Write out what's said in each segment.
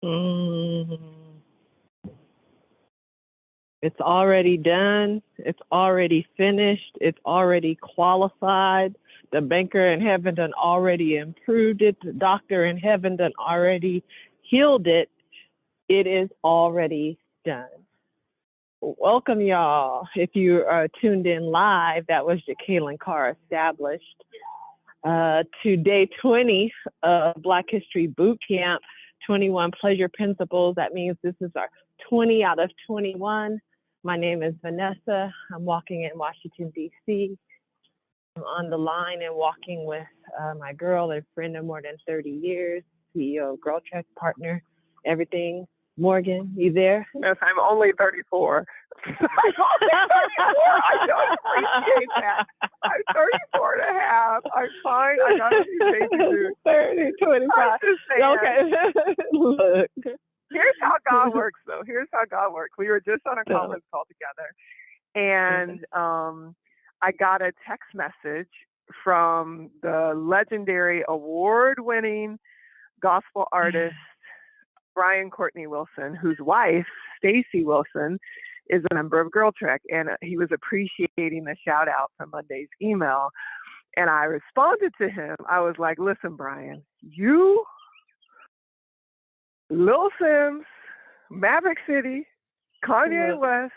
Mm. It's already done. It's already finished. It's already qualified. The banker in heaven done already improved it. The doctor in heaven done already healed it. It is already done. Welcome, y'all. If you are tuned in live, that was Jacqueline Carr Established. To day 20 of Black History Bootcamp, 21 Pleasure Principles. That means this is our 20 out of 21. My name is Vanessa. I'm walking in Washington, D.C. I'm on the line and walking with my girl and friend of more than 30 years, CEO of GirlTREK, partner, everything. Morgan, you there? Yes, I'm only 34. I'm only 34. I don't appreciate that. I'm 34 and a half. I'm fine. I got a few baby boots. 30, 25. Okay. Look. Here's how God works, though. Here's how God works. We were just on a conference call together, and I got a text message from the legendary award-winning gospel artist, Brian Courtney Wilson, whose wife, Stacy Wilson, is a member of GirlTREK, and he was appreciating the shout out from Monday's email. And I responded to him. I was like, listen, Brian, you, Lil Sims, Maverick City, Kanye West,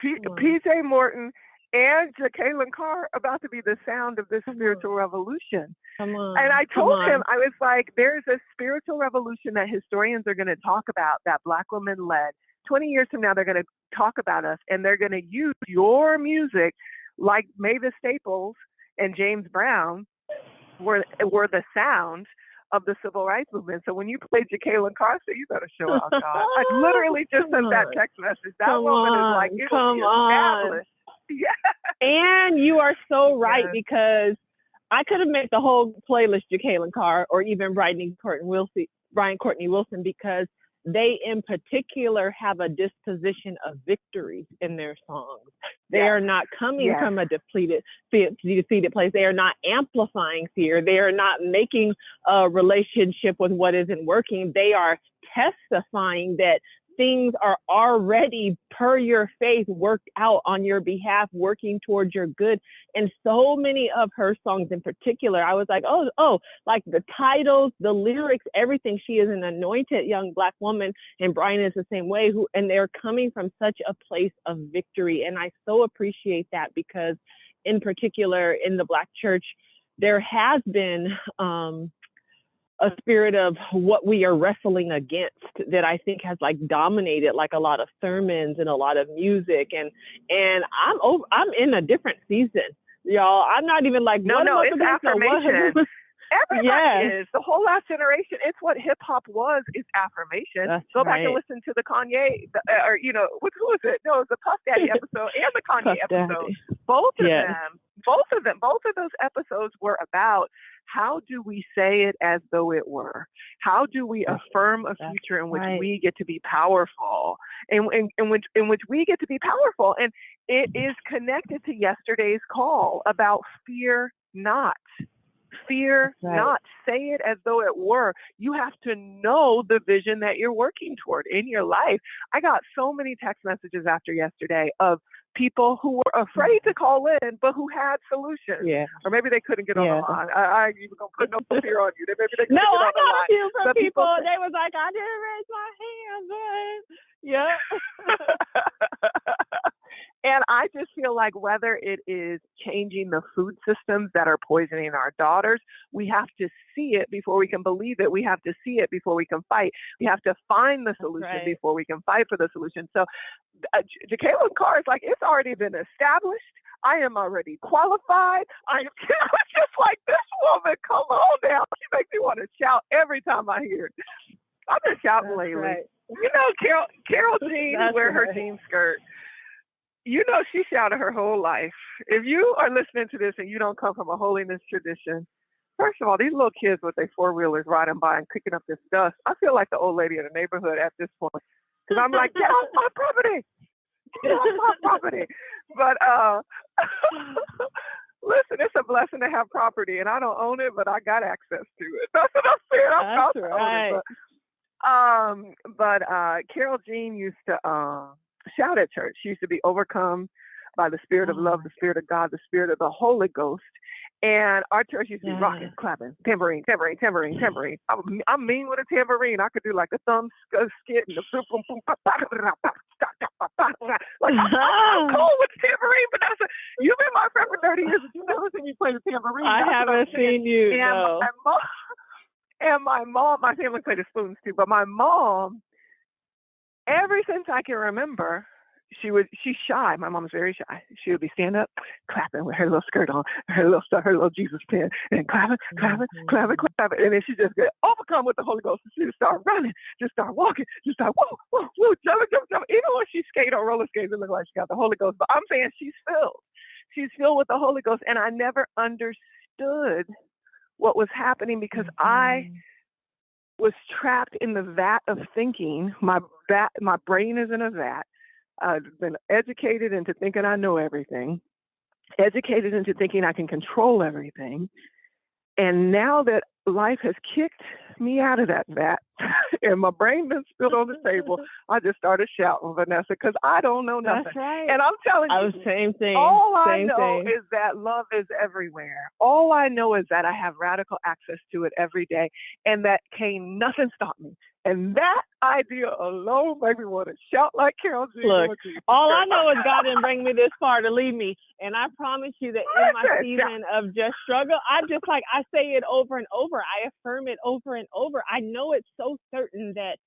PJ Morton, and Jacqueline Carr about to be the sound of this spiritual revolution. And I told him, I was like, there's a spiritual revolution that historians are going to talk about that Black women led. 20 years from now, they're going to talk about us, and they're going to use your music like Mavis Staples and James Brown were the sound of the civil rights movement. So when you played Jacqueline Carr, you better show out, God. I literally just sent that text message. That woman is like, it'll be established. Yeah. And you are so right, because I could have made the whole playlist Jacqueline Carr or even Brian Courtney Wilson, because they in particular have a disposition of victory in their songs. They are not coming from a defeated place. They are not amplifying fear. They are not making a relationship with what isn't working. They are testifying that things are already, per your faith, worked out on your behalf, working towards your good. And so many of her songs in particular, I was like, oh, like the titles, the lyrics, everything. She is an anointed young Black woman, and Brian is the same way, and they're coming from such a place of victory. And I so appreciate that, because in particular in the Black church, there has been a spirit of what we are wrestling against that I think has like dominated like a lot of sermons and a lot of music, and I'm in a different season, y'all. I'm not even like, no, it's affirmation. Everybody is. The whole last generation, it's what hip hop was, is affirmation. Go back and listen to the Kanye, who is it? No, it was the Puff Daddy episode and the Kanye episode. Both of those episodes were about, how do we say it as though it were? How do we affirm a future in which we get to be powerful, in which we get to be powerful? And it is connected to yesterday's call about fear not. Fear not. Say it as though it were. You have to know the vision that you're working toward in your life. I got so many text messages after yesterday of people who were afraid to call in, but who had solutions. Yeah. Or maybe they couldn't get on the line. I ain't even going to put no fear on you. Maybe they couldn't get on the line. No, I got a few from people. They was like, I didn't raise my hand, but yeah. And I just feel like whether it is changing the food systems that are poisoning our daughters, we have to see it before we can believe it. We have to see it before we can fight. We have to find the solution before we can fight for the solution. So Jacqueline Carr is like, it's already been established. I am already qualified. I am just like, this woman, come on now. She makes me want to shout every time I hear it. I've been shouting lately. Right. You know, Carol Jean, who wear her jean skirt. You know, she shouted her whole life. If you are listening to this and you don't come from a holiness tradition, first of all, these little kids with their four-wheelers riding by and picking up this dust, I feel like the old lady in the neighborhood at this point. Because I'm like, get off my property. Get off my property. But listen, it's a blessing to have property, and I don't own it, but I got access to it. That's what I'm saying. I'm right. But Carol Jean used to shout at church. She used to be overcome by the Spirit of love, the Spirit of God, the Spirit of the Holy Ghost. And our church used to be rocking, clapping, tambourine. I'm mean with a tambourine. I could do like a thumb skit and the boom, boom, boom, like I'm cool with tambourine, but you've been my friend for 30 years, but you've never seen me play the tambourine. I haven't seen you. And my mom, my family played the spoons too, but my mom, ever since I can remember, she's shy. My mom's very shy. She would be standing up, clapping with her little skirt on, her little Jesus pin, and clapping. And then she just get overcome with the Holy Ghost. And she would start running, just start walking, just start whoa, jumping. Even when she skate on roller skates, it looked like she got the Holy Ghost. But I'm saying she's filled. She's filled with the Holy Ghost. And I never understood what was happening because I was trapped in the vat of thinking. My brain is in a vat. I've been educated into thinking I know everything, educated into thinking I can control everything. And now that life has kicked me out of that vat and my brain been spilled on the table, I just started shouting, Vanessa, because I don't know nothing. That's right. And I'm telling you, same thing. All I know is that love is everywhere. All I know is that I have radical access to it every day, and that can't nothing stop me. And that idea alone makes me want to shout like Carol G. Look, all I know is God didn't bring me this far to leave me. And I promise you that in my season of just struggle, I say it over and over. I affirm it over and over. I know it's so certain that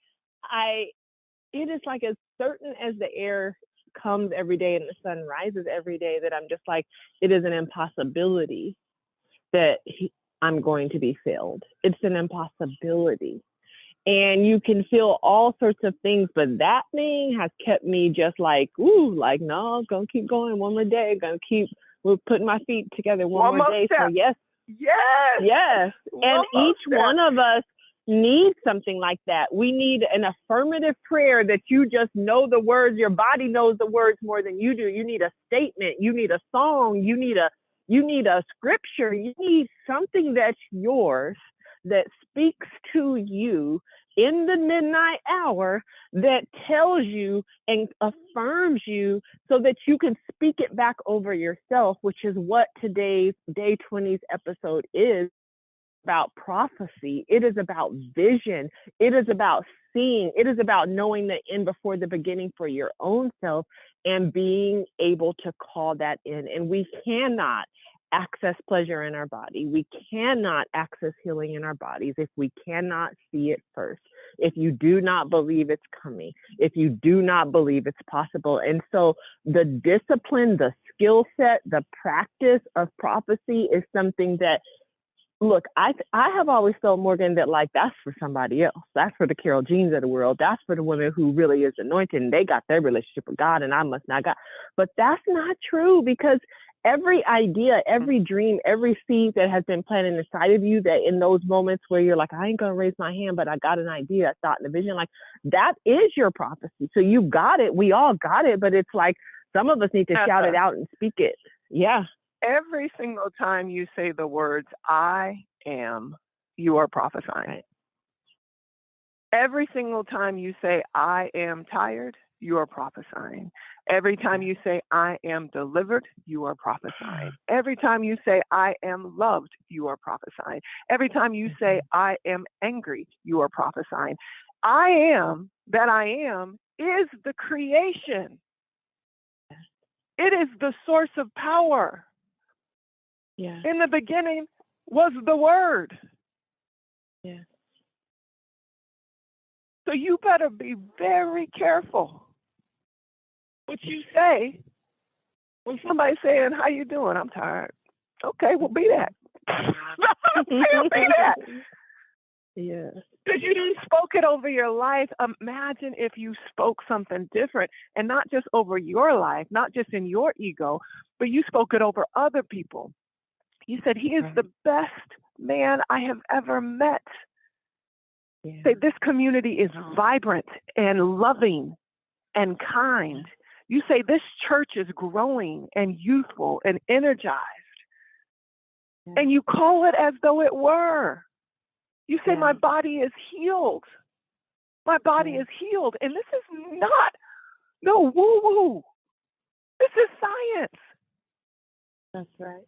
it is like as certain as the air comes every day and the sun rises every day that I'm just like, it is an impossibility that I'm going to be filled. It's an impossibility. And you can feel all sorts of things, but that thing has kept me just like, no, gonna keep going one more day, we're putting my feet together one more day. Step. So yes. And each one of us needs something like that. We need an affirmative prayer that you just know the words, your body knows the words more than you do. You need a statement, you need a song, you need a scripture, you need something that's yours that speaks to you in the midnight hour that tells you and affirms you so that you can speak it back over yourself, which is what today's Day 20's episode is about. Prophecy. It is about vision. It is about seeing. It is about knowing the end before the beginning for your own self and being able to call that in. And we cannot access pleasure in our body. We cannot access healing in our bodies if we cannot see it first. If you do not believe it's coming, if you do not believe it's possible. And so the discipline, the skill set, the practice of prophecy is something that, look, I have always told Morgan that like that's for somebody else. That's for the Carol Jeans of the world. That's for the women who really is anointed and they got their relationship with God and I must not got. But that's not true, because every idea, every dream, every seed that has been planted inside of you, that in those moments where you're like, I ain't going to raise my hand, but I got an idea, a thought and a vision, like that is your prophecy. So you got it. We all got it. But it's like some of us need to shout it out and speak it. Yeah. Every single time you say the words, I am, you are prophesying. Right. Every single time you say, I am tired, you are prophesying. Every time you say, I am delivered, you are prophesying. Every time you say, I am loved, you are prophesying. Every time you say, I am angry, you are prophesying. I am that I am is the creation. It is the source of power. Yeah. In the beginning was the Word. Yeah. So you better be very careful what you say when somebody's saying, how you doing? I'm tired. Okay, well, be that. Be that. Yeah. Because you didn't spoke it over your life. Imagine if you spoke something different, and not just over your life, not just in your ego, but you spoke it over other people. You said, he is the best man I have ever met. Yeah. Say, this community is vibrant and loving and kind. You say, this church is growing and youthful and energized. Yeah. And you call it as though it were. You say, my body is healed. My body is healed. And this is not no woo-woo. This is science. That's right.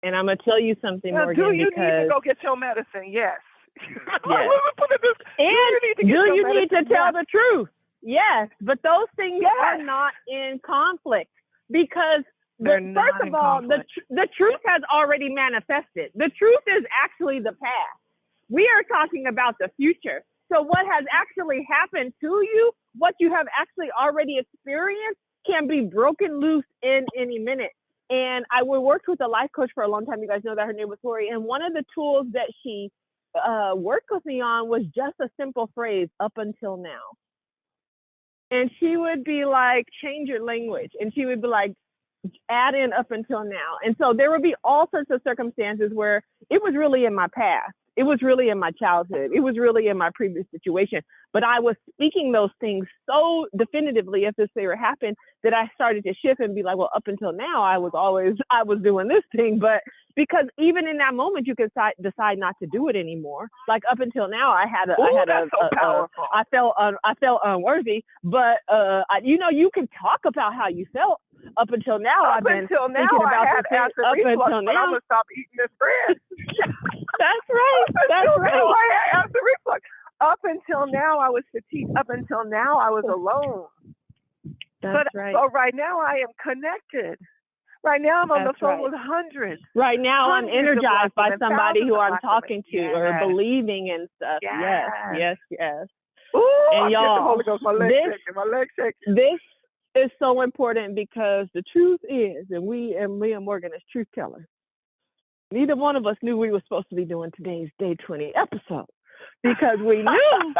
And I'm going to tell you something, now, Morgan, do you because... need to go get your medicine? Yes. Yes. Do you need to tell the truth? Yes. But those things are not in conflict, because first of all, the truth has already manifested. The truth is actually the past. We are talking about the future. So what has actually happened to you, what you have actually already experienced, can be broken loose in any minute. And I worked with a life coach for a long time. You guys know that her name was Tori. And one of the tools that she worked with me on was just a simple phrase, up until now. And she would be like, change your language. And she would be like, add in up until now. And so there would be all sorts of circumstances where it was really in my past. It was really in my childhood. It was really in my previous situation. But I was speaking those things so definitively as if they were happening that I started to shift and be like, well, up until now, I was doing this thing. But because even in that moment, you can decide not to do it anymore. Like up until now, I felt unworthy. But you can talk about how you felt. Up until now, I've been thinking about this thing. Up until now, I'm gonna stop eating this bread. That's right. That's right. I had acid reflux. Up until now, I was fatigued. Up until now, I was alone. That's right. So right now, I am connected. Right now, I'm on the phone with hundreds. Right now, I'm energized by somebody who I'm talking to or believing in stuff. Yes. Ooh, and y'all, the Holy Ghost, my leg shaking. This is so important, because the truth is, and we and Morgan as truth tellers, neither one of us knew we were supposed to be doing today's Day 20 episode, because we knew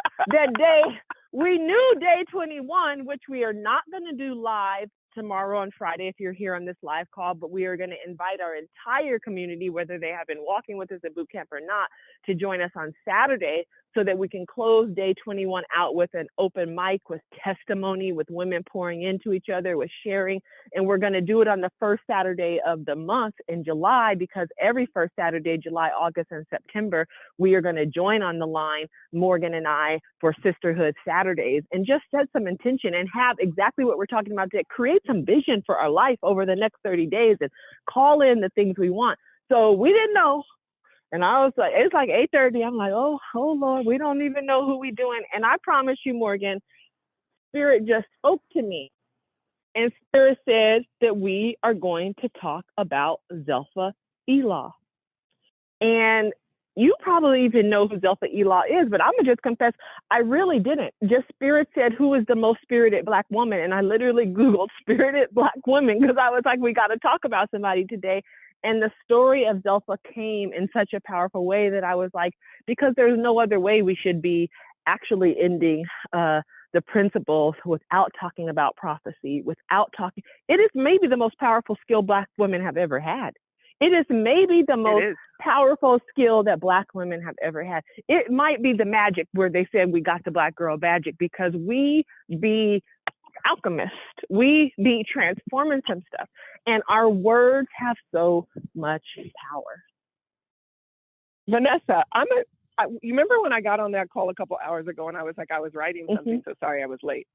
Day 21, which we are not going to do live tomorrow on Friday if you're here on this live call, but we are going to invite our entire community, whether they have been walking with us at Bootcamp or not, to join us on Saturday, so that we can close Day 21 out with an open mic, with testimony, with women pouring into each other, with sharing. And we're going to do it on the first Saturday of the month in July, because every first Saturday, July, August, and September, we are going to join on the line, Morgan and I, for Sisterhood Saturdays, and just set some intention and have exactly what we're talking about today. Create some vision for our life over the next 30 days and call in the things we want. So we didn't know. And I was like, it's like 8:30. I'm like, oh Lord, we don't even know who we doing. And I promise you, Morgan, Spirit just spoke to me. And Spirit said that we are going to talk about Zilpha Elaw. And you probably even know who Zilpha Elaw is, but I'm going to just confess, I really didn't. Just Spirit said, who is the most spirited Black woman? And I literally Googled spirited Black women, because I was like, we got to talk about somebody today. And the story of Zilpha came in such a powerful way that I was like, because there's no other way we should be actually ending the principles without talking about prophecy, it is maybe the most powerful skill Black women have ever had. It is maybe the most powerful skill that Black women have ever had. It might be the magic where they said we got the Black girl magic, because we be alchemists, we be transforming some stuff, and our words have so much power. Vanessa, you remember when I got on that call a couple hours ago and I was like, I was writing something, so sorry I was late.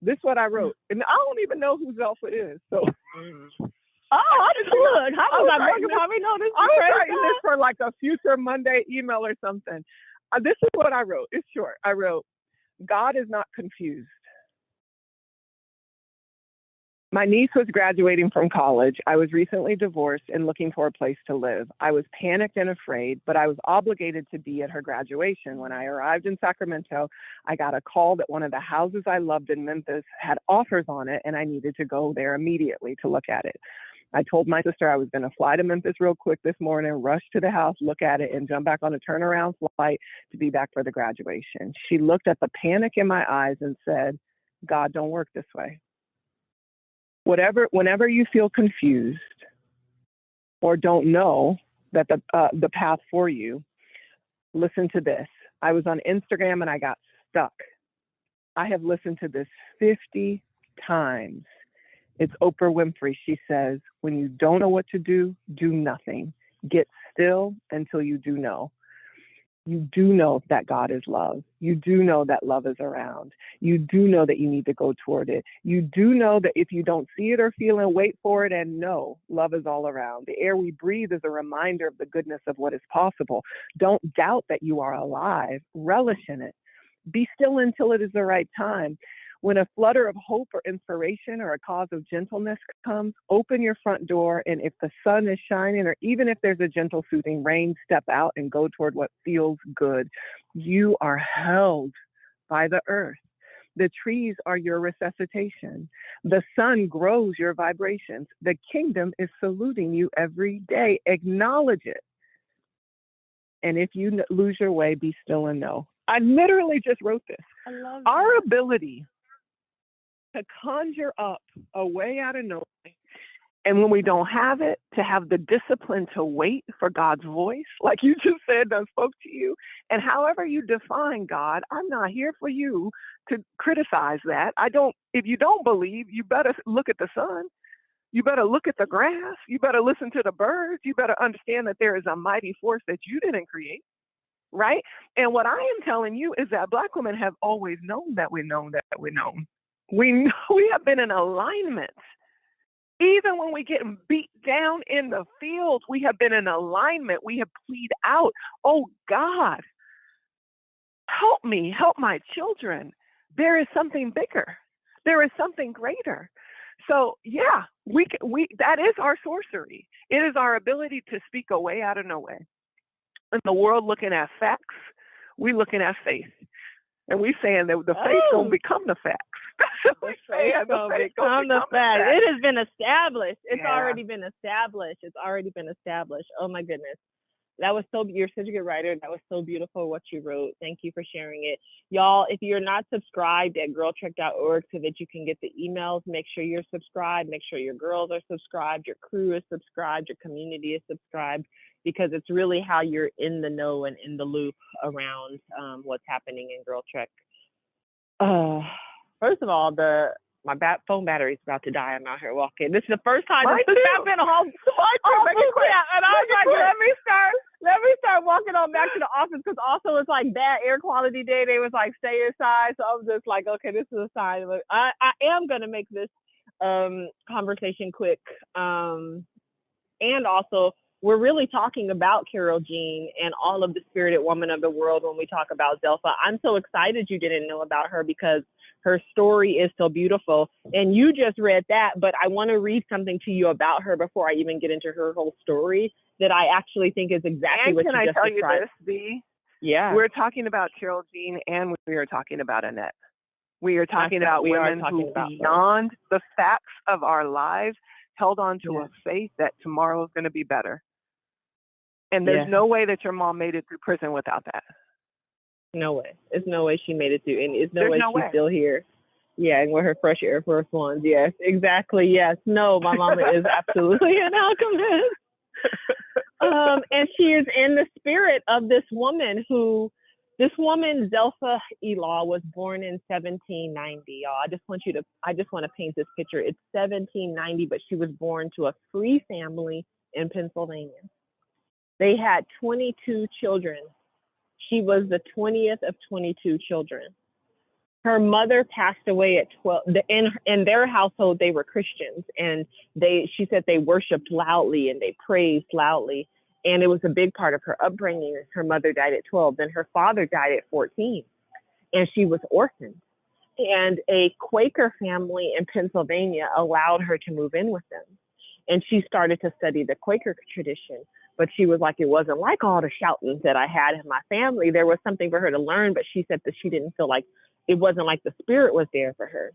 This is what I wrote, and I don't even know who Zilpha is. So, I was writing this for like a future Monday email or something. This is what I wrote. It's short. I wrote, God is not confused. My niece was graduating from college. I was recently divorced and looking for a place to live. I was panicked and afraid, but I was obligated to be at her graduation. When I arrived in Sacramento, I got a call that one of the houses I loved in Memphis had offers on it, and I needed to go there immediately to look at it. I told my sister I was going to fly to Memphis real quick this morning, rush to the house, look at it, and jump back on a turnaround flight to be back for the graduation. She looked at the panic in my eyes and said, God don't work this way. Whenever you feel confused or don't know that the path for you, listen to this. I was on Instagram and I got stuck. I have listened to this 50 times. It's Oprah Winfrey. She says, when you don't know what to do, do nothing. Get still until you do know. you do know that God is love. You do know that love is around. You do know that you need to go toward it. You do know that if you don't see it or feel it, wait for it and know love is all around. The air we breathe is a reminder of the goodness of what is possible. Don't doubt that you are alive. Relish in it. Be still until it is the right time. When a flutter of hope or inspiration or a cause of gentleness comes, open your front door, and if the sun is shining, or even if there's a gentle soothing rain, step out and go toward what feels good. You are held by the earth. The trees are your resuscitation. The sun grows your vibrations. The kingdom is saluting you every day. Acknowledge it. And if you lose your way, be still and know. I literally just wrote this. I love Our ability to conjure up a way out of nowhere, and when we don't have it, to have the discipline to wait for God's voice, like you just said, that spoke to you. And however you define God, I'm not here for you to criticize that. If you don't believe, you better look at the sun. You better look at the grass. You better listen to the birds. You better understand that there is a mighty force that you didn't create. Right? And what I am telling you is that Black women have always known that we know that we know. We have been in alignment. Even when we get beat down in the field, we have been in alignment. We have plead out, oh God, help me, help my children. There is something bigger. There is something greater. So yeah, we that is our sorcery. It is our ability to speak a way out of nowhere. In the world looking at facts, we looking at faith. And we saying that the faith gonna become the facts. The faith gonna become the fact. It has been established. It's already been established. It's already been established. Oh my goodness. That was you're such a good writer. That was so beautiful what you wrote. Thank you for sharing it. Y'all, if you're not subscribed at GirlTREK.org so that you can get the emails, make sure you're subscribed. Make sure your girls are subscribed, your crew is subscribed, your community is subscribed, because it's really how you're in the know and in the loop around what's happening in GirlTREK. First of all, my phone battery is about to die. I'm out here walking. This is the first time I've been home. And I was like, let me start walking on back to the office, because also it's like bad air quality day. They was like, stay inside. So I was just like, okay, this is a sign. I am going to make this conversation quick. And also, we're really talking about Carol Jean and all of the spirited woman of the world when we talk about Zilpha. I'm so excited you didn't know about her, because her story is so beautiful. And you just read that, but I want to read something to you about her before I even get into her whole story that I actually think is exactly what you just described. Can I tell you this, B? Yeah. We're talking about Carol Jean, and we are talking about Annette. We are talking about women who, beyond the facts of our lives, held on to a faith that tomorrow is going to be better. And there's no way that your mom made it through prison without that. No way. There's no way she made it through. And there's no way she's still here. Yeah, and with her fresh Air Force Ones. Yes, exactly. Yes. No, my mama is absolutely an alchemist. And she is in the spirit of this woman Zilpha Elaw, was born in 1790, y'all. I just want to paint this picture. It's 1790, but she was born to a free family in Pennsylvania. They had 22 children. She was the 20th of 22 children. Her mother passed away at 12. In their household, they were Christians, and she said they worshiped loudly and they praised loudly. And it was a big part of her upbringing. Her mother died at 12. Then her father died at 14, and she was orphaned. And a Quaker family in Pennsylvania allowed her to move in with them. And she started to study the Quaker tradition. But she was like, it wasn't like all the shouting that I had in my family. There was something for her to learn, but she said that she didn't feel like it wasn't like the spirit was there for her.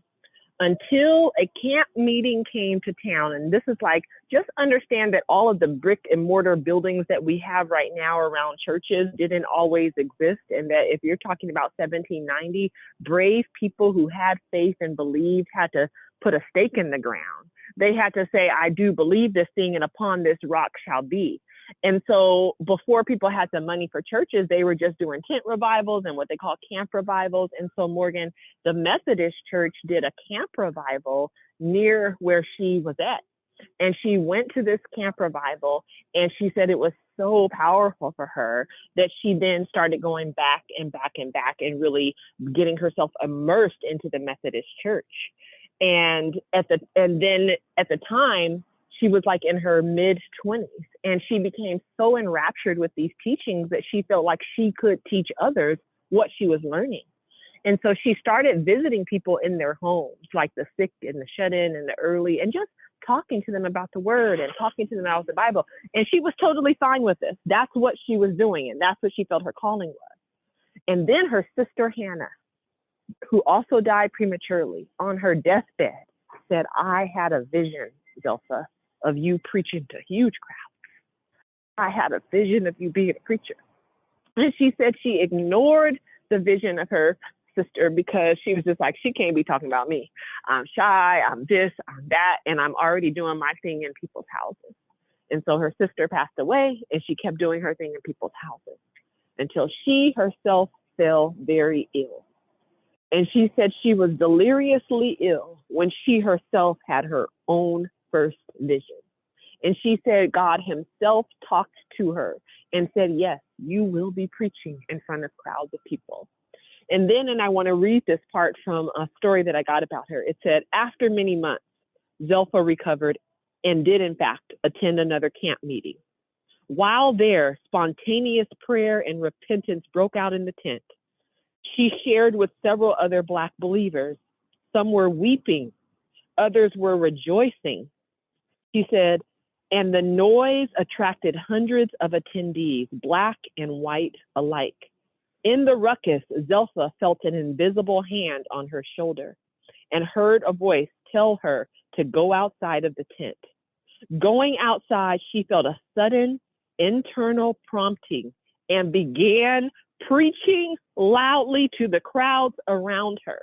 Until a camp meeting came to town. And this is like, just understand that all of the brick and mortar buildings that we have right now around churches didn't always exist. And that if you're talking about 1790, brave people who had faith and believed had to put a stake in the ground. They had to say, I do believe this thing, and upon this rock shall be. And so before people had the money for churches, they were just doing tent revivals and what they call camp revivals. And so Morgan, the Methodist church, did a camp revival near where she was at. And she went to this camp revival, and she said it was so powerful for her that she then started going back and back and back and really getting herself immersed into the Methodist church. And then at the time, she was like in her mid-20s, and she became so enraptured with these teachings that she felt like she could teach others what she was learning. And so she started visiting people in their homes, like the sick and the shut-in and the early, and just talking to them about the word and talking to them about the Bible. And she was totally fine with this. That's what she was doing, and that's what she felt her calling was. And then her sister Hannah, who also died prematurely, on her deathbed, said, I had a vision, Zilpha, of you preaching to huge crowds. I had a vision of you being a preacher. And she said she ignored the vision of her sister because she was just like, she can't be talking about me. I'm shy, I'm this, I'm that, and I'm already doing my thing in people's houses. And so her sister passed away, and she kept doing her thing in people's houses until she herself fell very ill. And she said she was deliriously ill when she herself had her own first vision. And she said God himself talked to her and said, yes, you will be preaching in front of crowds of people. And then, and I want to read this part from a story that I got about her. It said, after many months, Zilpha recovered and did, in fact, attend another camp meeting. While there, spontaneous prayer and repentance broke out in the tent. She shared with several other Black believers. Some were weeping, others were rejoicing. She said, and the noise attracted hundreds of attendees, Black and white alike. In the ruckus, Zilpha felt an invisible hand on her shoulder and heard a voice tell her to go outside of the tent. Going outside, she felt a sudden internal prompting and began preaching loudly to the crowds around her.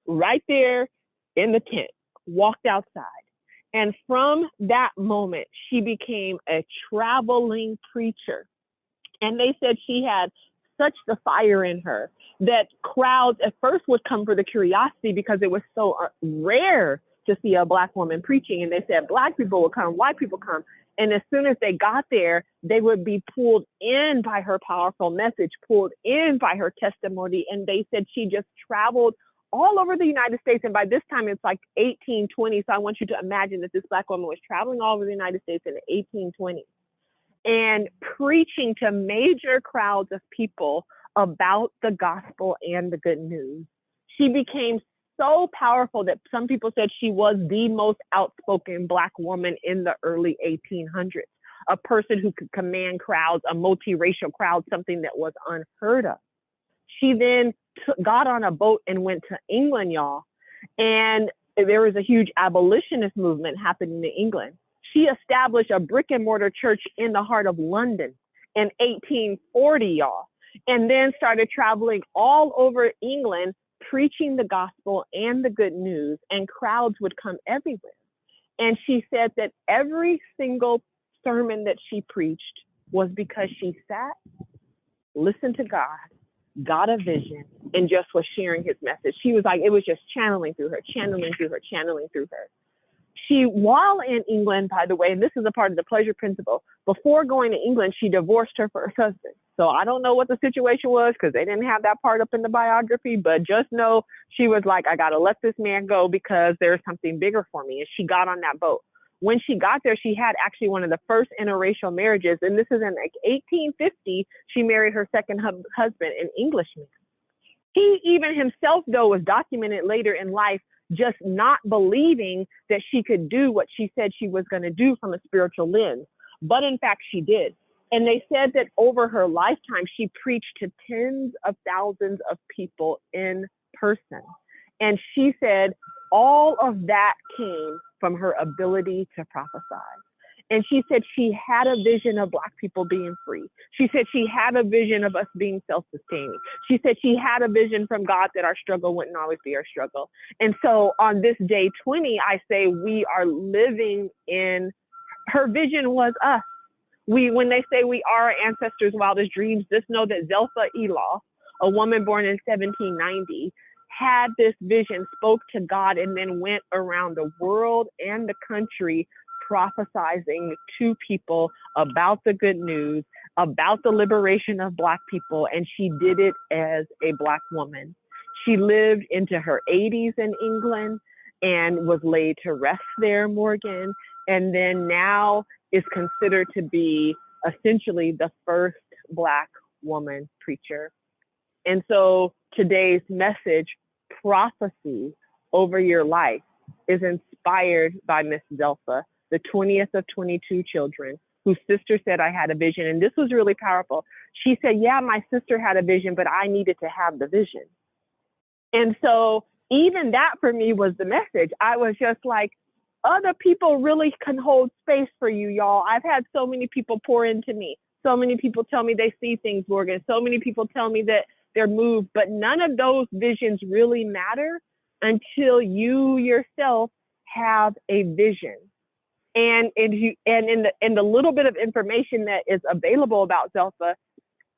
Right there in the tent, walked outside. And from that moment, she became a traveling preacher. And they said she had such the fire in her that crowds at first would come for the curiosity because it was so rare to see a Black woman preaching. And they said Black people would come, white people come. And as soon as they got there, they would be pulled in by her powerful message, pulled in by her testimony. And they said she just traveled all over the United States. And by this time, it's like 1820. So I want you to imagine that this Black woman was traveling all over the United States in the 1820s and preaching to major crowds of people about the gospel and the good news. She became so powerful that some people said she was the most outspoken Black woman in the early 1800s, a person who could command crowds, a multiracial crowd, something that was unheard of. She then got on a boat and went to England, y'all. And there was a huge abolitionist movement happening in England. She established a brick and mortar church in the heart of London in 1840, y'all, and then started traveling all over England, preaching the gospel and the good news, and crowds would come everywhere. And she said that every single sermon that she preached was because she sat, listened to God, got a vision, and just was sharing his message. She was like, it was just channeling through her, channeling through her, channeling through her. She, while in England, by the way, and this is a part of the pleasure principle, before going to England, she divorced her first husband. So I don't know what the situation was because they didn't have that part up in the biography, but just know she was like, I got to let this man go because there's something bigger for me. And she got on that boat. When she got there, she had actually one of the first interracial marriages. And this is in like 1850. She married her second husband, an Englishman. He even himself, though, was documented later in life, just not believing that she could do what she said she was going to do from a spiritual lens. But in fact, she did. And they said that over her lifetime, she preached to tens of thousands of people in person. And she said all of that came from her ability to prophesy. And she said she had a vision of Black people being free. She said she had a vision of us being self-sustaining. She said she had a vision from God that our struggle wouldn't always be our struggle. And so on this day 20, I say we are living in, her vision was us. When they say we are our ancestors' wildest dreams, just know that Zilpha Elaw, a woman born in 1790, had this vision, spoke to God, and then went around the world and the country prophesizing to people about the good news, about the liberation of Black people, and she did it as a Black woman. She lived into her 80s in England and was laid to rest there, Morgan, and then now is considered to be essentially the first Black woman preacher. And so today's message, prophecy over your life, is inspired by Miss Zilpha, the 20th of 22 children, whose sister said, I had a vision. And this was really powerful. She said, yeah, my sister had a vision, but I needed to have the vision. And so even that for me was the message. I was just like, other people really can hold space for you, y'all. I've had so many people pour into me. So many people tell me they see things, Morgan. So many people tell me that they're moved, but none of those visions really matter until you yourself have a vision. And in the little bit of information that is available about Zilpha,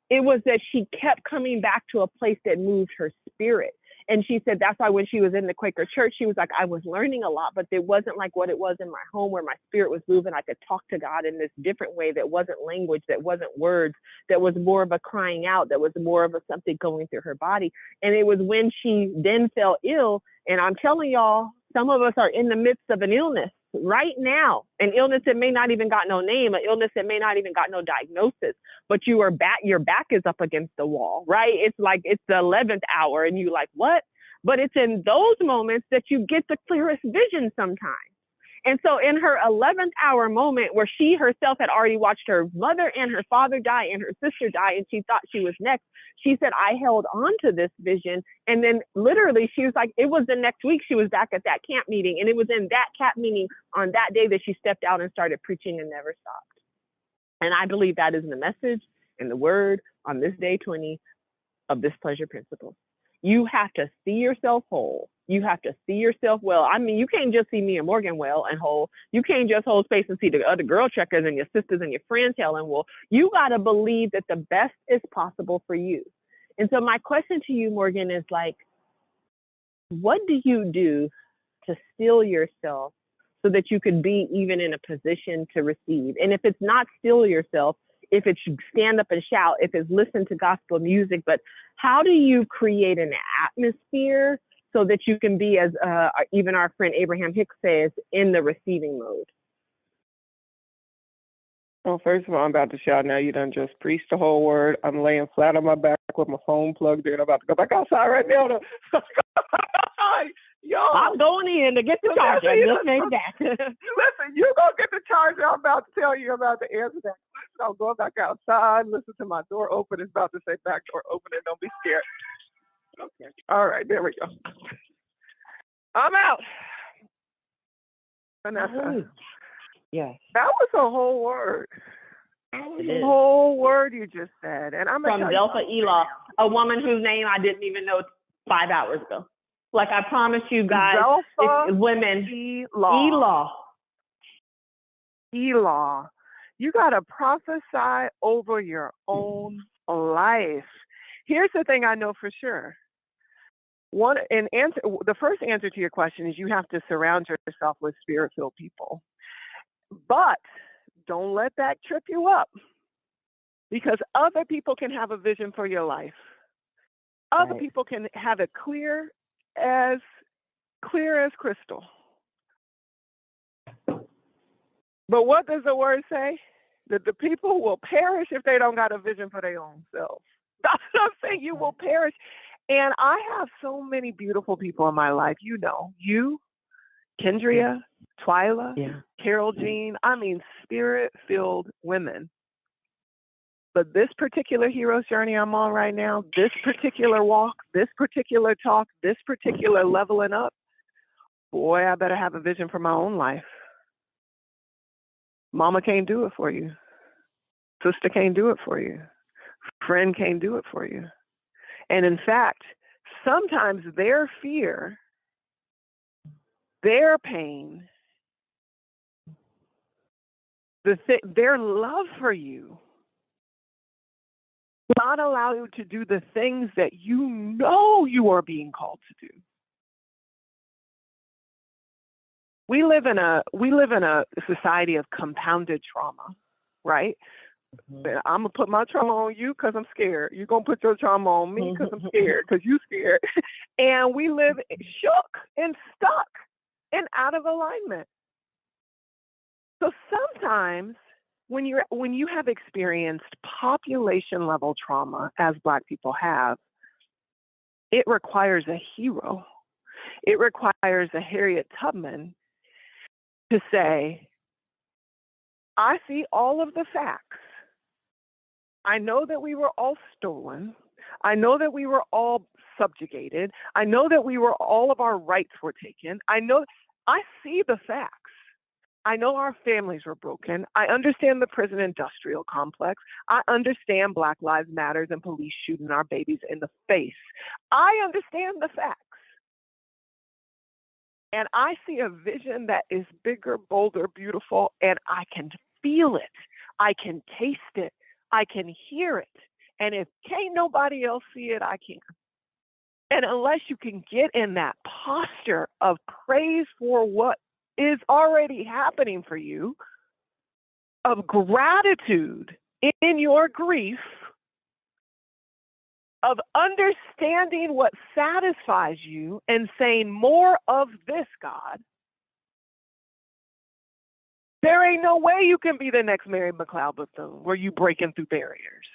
it was that she kept coming back to a place that moved her spirit. And she said that's why when she was in the Quaker church, she was like, I was learning a lot, but it wasn't like what it was in my home where my spirit was moving. I could talk to God in this different way that wasn't language, that wasn't words, that was more of a crying out, that was more of a something going through her body. And it was when she then fell ill. And I'm telling y'all, some of us are in the midst of an illness right now, an illness that may not even got no name, an illness that may not even got no diagnosis, but your back is up against the wall, right? It's like it's the 11th hour and you like, what? But it's in those moments that you get the clearest vision sometimes. And so in her 11th hour moment where she herself had already watched her mother and her father die and her sister die, and she thought she was next, she said, I held on to this vision. And then literally she was like, it was the next week she was back at that camp meeting. And it was in that camp meeting on that day that she stepped out and started preaching and never stopped. And I believe that is the message and the word on this day 20 of this pleasure principle. You have to see yourself whole. You have to see yourself well. I mean, you can't just see me and Morgan well and whole. You can't just hold space and see the other GirlTREKers and your sisters and your friends hell and well. You got to believe that the best is possible for you. And so my question to you, Morgan, is like, what do you do to still yourself so that you could be even in a position to receive? And if it's not still yourself, if it's stand up and shout, if it's listen to gospel music, but how do you create an atmosphere so that you can be, as even our friend Abraham Hicks says, in the receiving mode? Well, first of all, I'm about to shout now. You done just preached the whole word. I'm laying flat on my back with my phone plugged in. I'm about to go back outside right now. Yo, I'm going in to get the charger. I just made it back. Listen, you're going to get the charger. I'm about to tell you about the answer that. I'm going back outside. Listen to my door open. It's about to say back door open and don't be scared. Okay. All right, there we go. I'm out. Vanessa. Yes. That was a whole word. That was a whole word you just said. And I'm from Zilpha Elaw, a woman whose name I didn't even know 5 hours ago. Like I promise you guys, women. Elaw. You got to prophesy over your own life. Here's the thing I know for sure. The first answer to your question is you have to surround yourself with spirit-filled people. But don't let that trip you up, because other people can have a vision for your life. Other people can have it clear as crystal. But what does the word say? That the people will perish if they don't got a vision for their own selves. That's what I'm saying. You will perish. And I have so many beautiful people in my life. You know, you, Kendria, Twyla, Carol Jean. I mean, spirit-filled women. But this particular hero's journey I'm on right now, this particular walk, this particular talk, this particular leveling up, boy, I better have a vision for my own life. Mama can't do it for you. Sister can't do it for you. Friend can't do it for you. And in fact, sometimes their fear, their pain, their love for you not allow you to do the things that you know you are being called to do. we live in a society of compounded trauma, right? Mm-hmm. I'm gonna put my trauma on you because I'm scared. You're gonna put your trauma on me because I'm scared because you're scared. And we live shook and stuck and out of alignment. So sometimes when you have experienced population level trauma, as Black people have, it requires a hero. It requires a Harriet Tubman to say, I see all of the facts. I know that we were all stolen. I know that we were all subjugated. I know that all of our rights were taken. I see the facts. I know our families were broken. I understand the prison industrial complex. I understand Black Lives Matters and police shooting our babies in the face. I understand the facts. And I see a vision that is bigger, bolder, beautiful, and I can feel it. I can taste it. I can hear it. And if can't nobody else see it, I can. And unless you can get in that posture of praise for what is already happening for you, of gratitude in your grief, of understanding what satisfies you and saying more of this, God, there ain't no way you can be the next Mary McLeod Bethune where you breaking through barriers.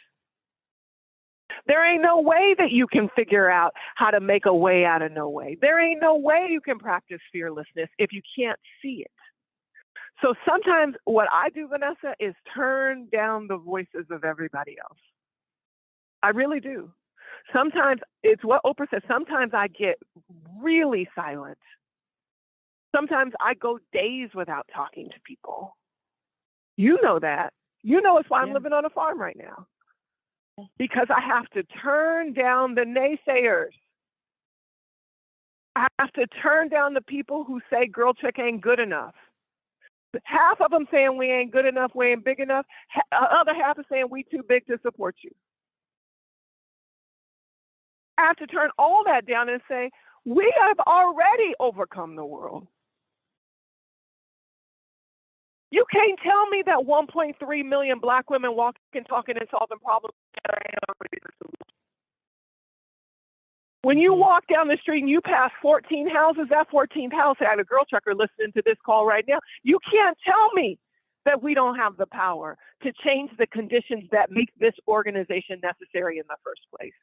There ain't no way that you can figure out how to make a way out of no way. There ain't no way you can practice fearlessness if you can't see it. So sometimes what I do, Vanessa, is turn down the voices of everybody else. I really do. Sometimes it's what Oprah says. Sometimes I get really silent. Sometimes I go days without talking to people. You know that. You know it's why I'm living on a farm right now. Because I have to turn down the naysayers. I have to turn down the people who say GirlTREK ain't good enough. Half of them saying we ain't good enough, we ain't big enough. Other half is saying we too big to support you. I have to turn all that down and say, we have already overcome the world. You can't tell me that 1.3 million Black women walking, talking, and solving problems together ain't already the solution. When you walk down the street and you pass 14 houses, that 14th house had a GirlTREKer listening to this call right now. You can't tell me that we don't have the power to change the conditions that make this organization necessary in the first place.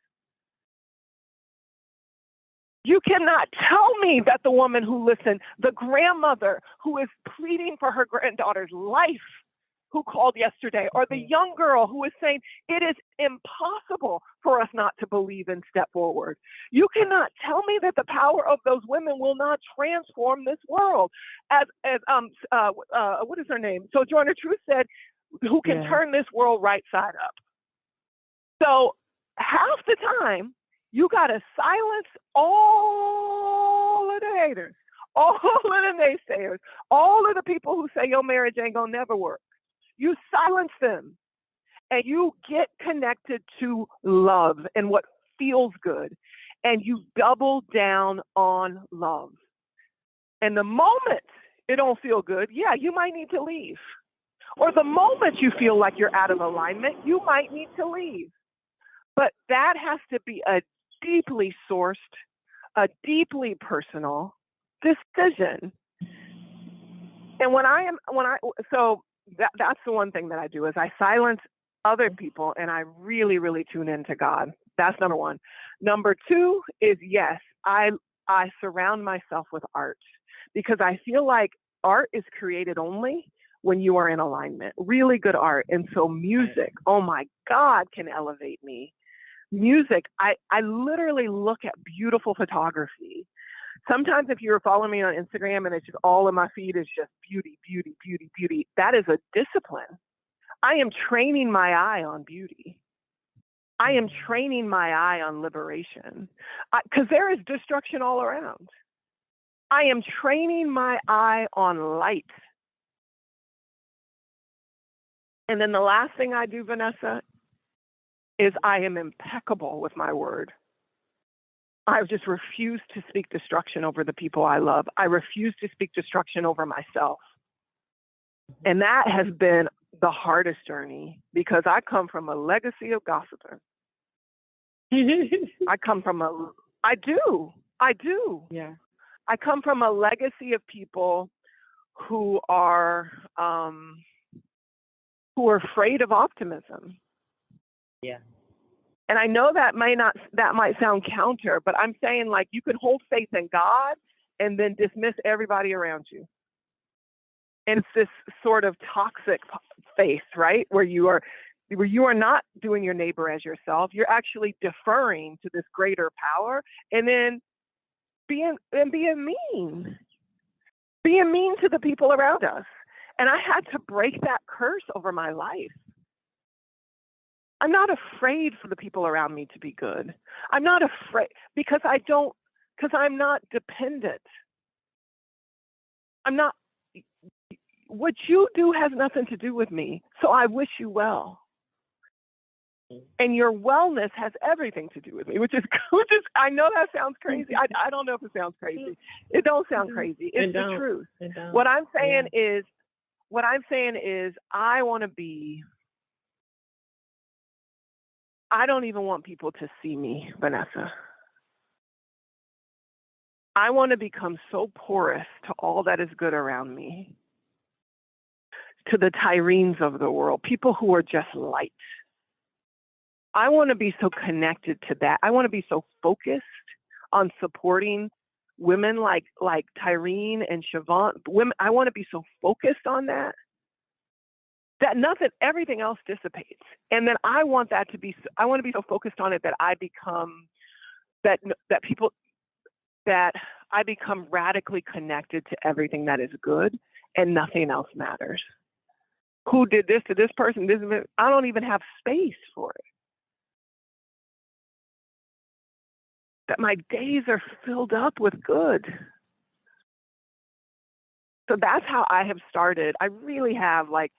You cannot tell me that the woman who listened, the grandmother who is pleading for her granddaughter's life, who called yesterday, or the young girl who is saying it is impossible for us not to believe and step forward. You cannot tell me that the power of those women will not transform this world. As what is her name? Sojourner Truth said, who can turn this world right side up. So half the time, you got to silence all of the haters, all of the naysayers, all of the people who say your marriage ain't gonna never work. You silence them and you get connected to love and what feels good, and you double down on love. And the moment it don't feel good, you might need to leave. Or the moment you feel like you're out of alignment, you might need to leave. But that has to be a deeply sourced, a deeply personal decision. And that's the one thing that I do is I silence other people and I really, really tune into God. That's number one. Number two is, yes, I surround myself with art because I feel like art is created only when you are in alignment, really good art. And so music, oh my God, can elevate me. Music, I literally look at beautiful photography. Sometimes if you're following me on Instagram and it's just all in my feed is just beauty, beauty, beauty, beauty, that is a discipline. I am training my eye on beauty. I am training my eye on liberation because there is destruction all around. I am training my eye on light. And then the last thing I do, Vanessa, is I am impeccable with my word. I just refuse to speak destruction over the people I love. I refuse to speak destruction over myself. And that has been the hardest journey, because I come from a legacy of gossipers. I do. Yeah. I come from a legacy of people who are afraid of optimism. Yeah. And I know that might sound counter, but I'm saying, like, you can hold faith in God and then dismiss everybody around you. And it's this sort of toxic faith, right? Where you are not doing your neighbor as yourself. You're actually deferring to this greater power, and then being mean to the people around us. And I had to break that curse over my life. I'm not afraid for the people around me to be good. I'm not afraid because I'm not dependent. What you do has nothing to do with me. So I wish you well. And your wellness has everything to do with me, which is I know that sounds crazy. I don't know if it sounds crazy. It don't sound crazy. It's the truth. What I'm saying is I want to be. I don't even want people to see me, Vanessa. I want to become so porous to all that is good around me, to the Tyrenes of the world, people who are just light. I want to be so connected to that. I want to be so focused on supporting women like Tyrene and Siobhan. Women, I want to be so focused on that everything else dissipates. And then I want to be so focused on it that I become I become radically connected to everything that is good, and nothing else matters. Who did this to this person? I don't even have space for it. That my days are filled up with good. So that's how I have started. I really have, like,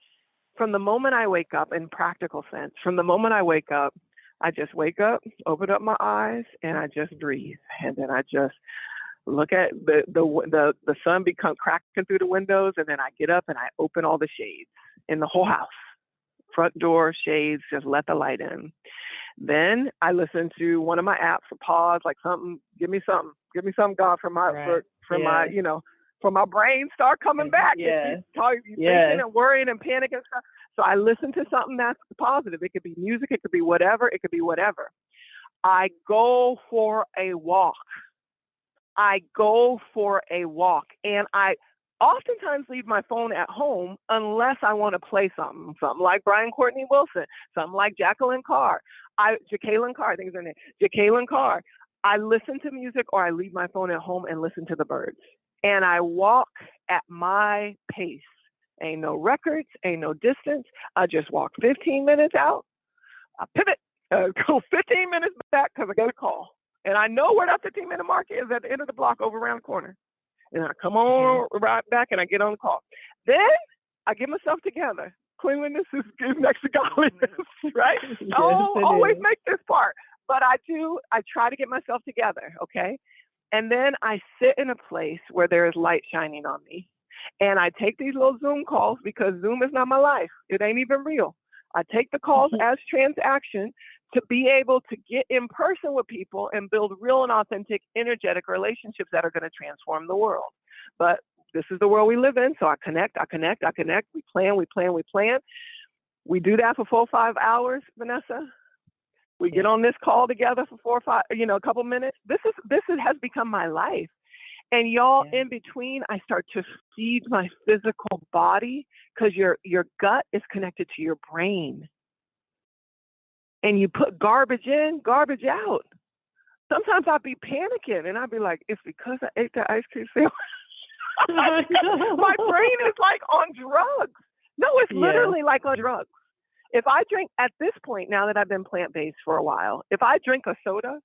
from the moment I wake up, in practical sense, from the moment I wake up, I just wake up, open up my eyes, and I just breathe. And then I just look at the sun become cracking through the windows, and then I get up and I open all the shades in the whole house. Front door, shades, just let the light in. Then I listen to one of my apps for pause, like something, give me something, God, for my brain start coming back. Yes. Thinking and worrying and panicking and stuff. So I listen to something that's positive. It could be music, it could be whatever, I go for a walk. And I oftentimes leave my phone at home unless I want to play something like Brian Courtney Wilson, something like Jacqueline Carr. Jacqueline Carr, I think is her name. Jacqueline Carr. I listen to music, or I leave my phone at home and listen to the birds. And I walk at my pace. Ain't no records, ain't no distance. I just walk 15 minutes out. I pivot, go 15 minutes back because I got a call. And I know where that 15-minute mark is, at the end of the block over around the corner. And I come on right back and I get on the call. Then I get myself together. Cleanliness is next to godliness, right? Yes, I don't always make this part, but I try to get myself together, okay? And then I sit in a place where there is light shining on me. And I take these little Zoom calls, because Zoom is not my life. It ain't even real. I take the calls as transaction to be able to get in person with people and build real and authentic, energetic relationships that are going to transform the world. But this is the world we live in. So I connect. We plan. We do that for 4 or 5 hours, Vanessa. We get on this call together for 4 or 5, a couple minutes. This has become my life. And y'all, in between, I start to feed my physical body, because your gut is connected to your brain. And you put garbage in, garbage out. Sometimes I'd be panicking, and I'd be like, it's because I ate that ice cream sandwich. My brain is like on drugs. No, it's literally like on drugs. If I drink, at this point, now that I've been plant-based for a while, if I drink a soda,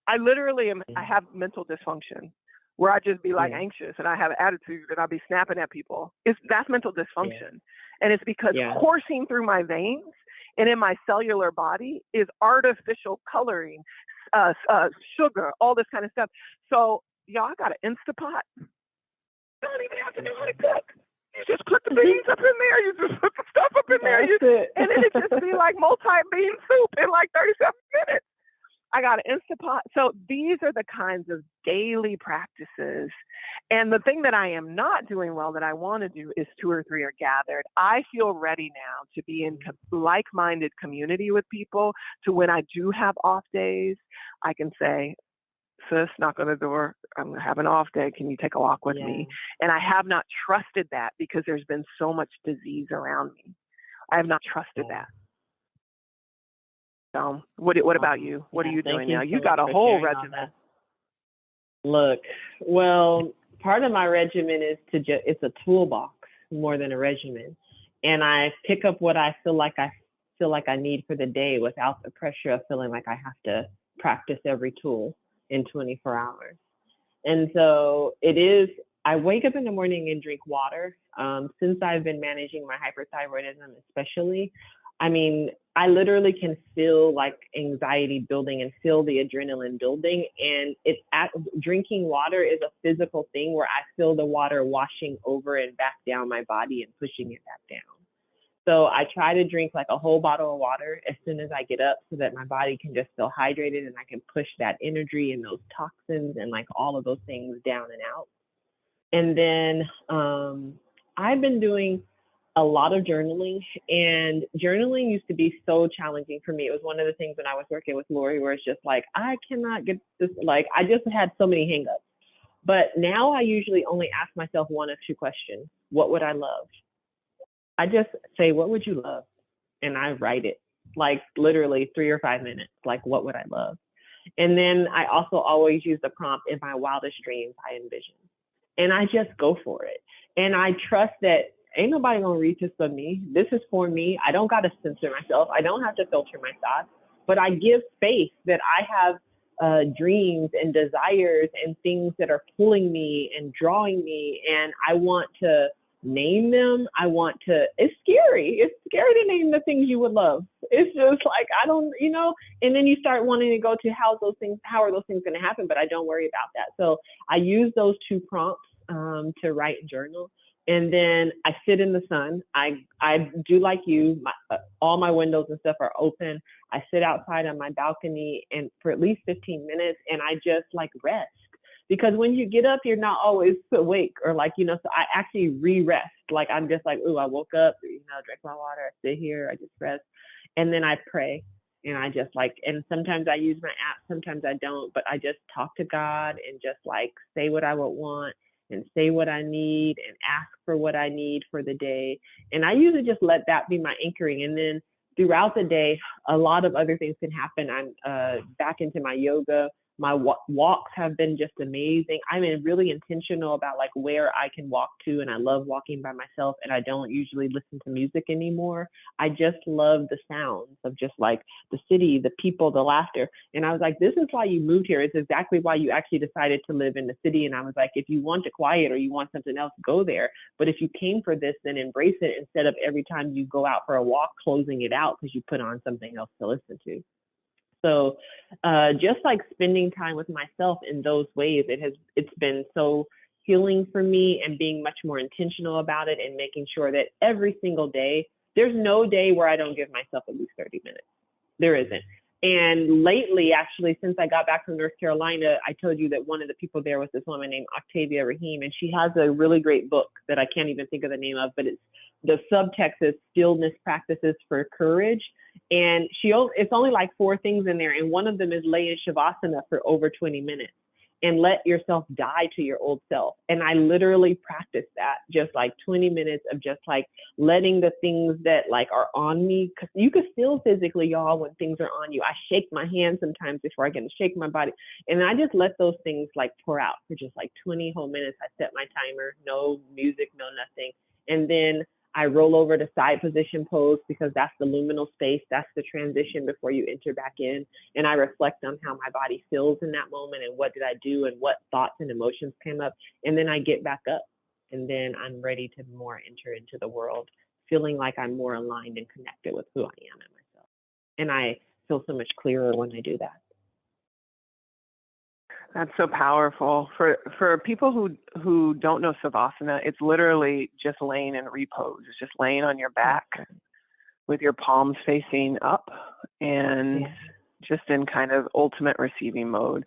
I literally I have mental dysfunction, where I just be like anxious, and I have attitude, and I'll be snapping at people. That's mental dysfunction. And it's because coursing through my veins and in my cellular body is artificial coloring, sugar, all this kind of stuff. So y'all got an Instapot. You don't even have to know how to cook. You just put the beans up in there. You just put the stuff up in there. And then it just be like multi-bean soup in like 37 minutes. I got an Instapot. So these are the kinds of daily practices. And the thing that I am not doing well that I want to do is 2 or 3 are gathered. I feel ready now to be in like-minded community with people, to when I do have off days, I can say, sis, knock on the door, I'm going to have an off day. Can you take a walk with me? And I have not trusted that because there's been so much disease around me. I have not trusted that. So what about you? What are you doing now? You got a whole regimen. Look, well, part of my regimen is it's a toolbox more than a regimen. And I pick up what I feel like I need for the day without the pressure of feeling like I have to practice every tool in 24 hours. And so I wake up in the morning and drink water. Since I've been managing my hyperthyroidism, especially, I mean, I literally can feel like anxiety building and feel the adrenaline building. And drinking water is a physical thing where I feel the water washing over and back down my body and pushing it back down. So I try to drink like a whole bottle of water as soon as I get up so that my body can just feel hydrated and I can push that energy and those toxins and like all of those things down and out. And then I've been doing a lot of journaling, and journaling used to be so challenging for me. It was one of the things when I was working with Lori where it's just like, I cannot get this, like I just had so many hangups. But now I usually only ask myself 1 of 2 questions. What would I love? I just say, what would you love? And I write it, like literally 3 or 5 minutes, like what would I love? And then I also always use the prompt, in my wildest dreams, I envision. And I just go for it. And I trust that ain't nobody gonna read this but me. This is for me. I don't gotta censor myself. I don't have to filter my thoughts, but I give space that I have dreams and desires and things that are pulling me and drawing me. And I want to name them. It's scary. It's scary to name the things you would love. It's just like, I don't, and then you start wanting to go to how are those things going to happen? But I don't worry about that. So I use those 2 prompts to write and journal. And then I sit in the sun. I do like you, all my windows and stuff are open. I sit outside on my balcony and for at least 15 minutes and I just like rest. Because when you get up, you're not always awake or like, so I actually re-rest. Like, I'm just like, ooh, I woke up, drink my water, I sit here, I just rest. And then I pray and I just like, and sometimes I use my app, sometimes I don't, but I just talk to God and just like say what I would want and say what I need and ask for what I need for the day. And I usually just let that be my anchoring. And then throughout the day, a lot of other things can happen. I'm back into my yoga. My walks have been just amazing. I'm really intentional about like where I can walk to, and I love walking by myself, and I don't usually listen to music anymore. I just love the sounds of just like the city, the people, the laughter. And I was like, this is why you moved here. It's exactly why you actually decided to live in the city. And I was like, if you want to quiet or you want something else, go there. But if you came for this, then embrace it instead of every time you go out for a walk, closing it out because you put on something else to listen to. So just like spending time with myself in those ways, it's been so healing for me, and being much more intentional about it and making sure that every single day, there's no day where I don't give myself at least 30 minutes. There isn't. And lately, actually, since I got back from North Carolina, I told you that one of the people there was this woman named Octavia Rahim, and she has a really great book that I can't even think of the name of, but the subtext is Stillness Practices for Courage. And it's only like 4 things in there. And one of them is lay in Shavasana for over 20 minutes and let yourself die to your old self. And I literally practice that, just like 20 minutes of just like letting the things that like are on me, because you can feel physically, y'all, when things are on you. I shake my hands sometimes before I get to shake my body. And I just let those things like pour out for just like 20 whole minutes. I set my timer, no music, no nothing. And then I roll over to side position pose, because that's the luminal space. That's the transition before you enter back in. And I reflect on how my body feels in that moment and what did I do and what thoughts and emotions came up. And then I get back up, and then I'm ready to more enter into the world, feeling like I'm more aligned and connected with who I am and myself. And I feel so much clearer when I do that. That's so powerful. For people who don't know Savasana, it's literally just laying in repose. It's just laying on your back with your palms facing up and just in kind of ultimate receiving mode.